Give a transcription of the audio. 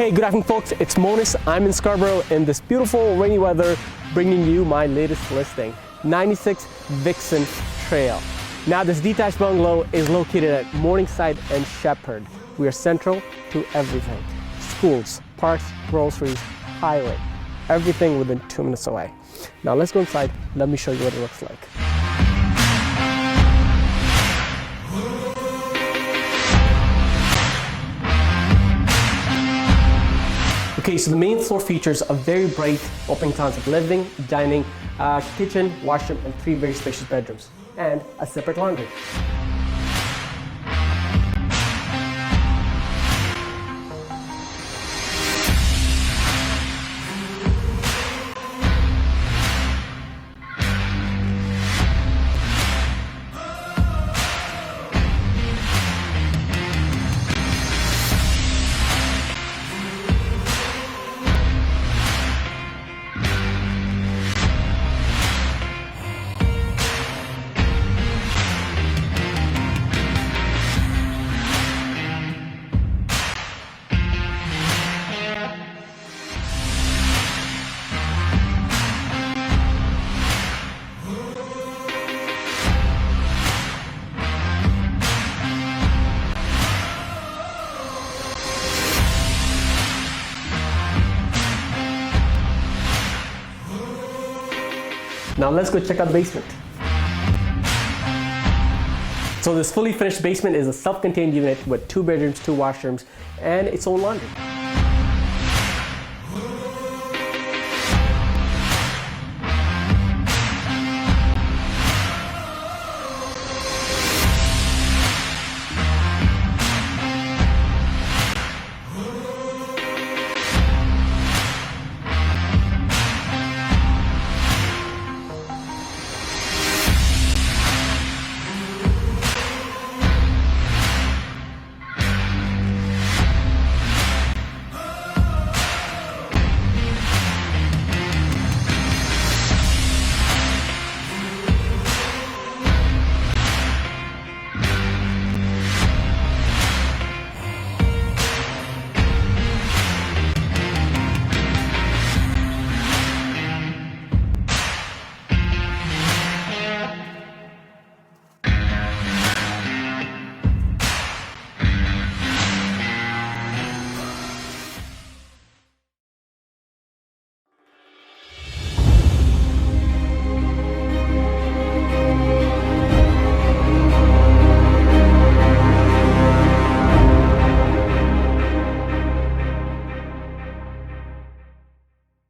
Hey, good afternoon folks, it's Monis. I'm in Scarborough in this beautiful rainy weather, bringing you my latest listing, 96 Wickson Trail. Now this detached bungalow is located at Morningside and Shepherd. We are central to everything. Schools, parks, groceries, highway, everything within 2 minutes away. Now let's go inside, let me show you what it looks like. Okay, so the main floor features a very bright open concept living, dining, kitchen, washroom, and 3 very spacious bedrooms, and a separate laundry. Now let's go check out the basement. So this fully finished basement is a self-contained unit with 2 bedrooms, 2 washrooms, and its own laundry.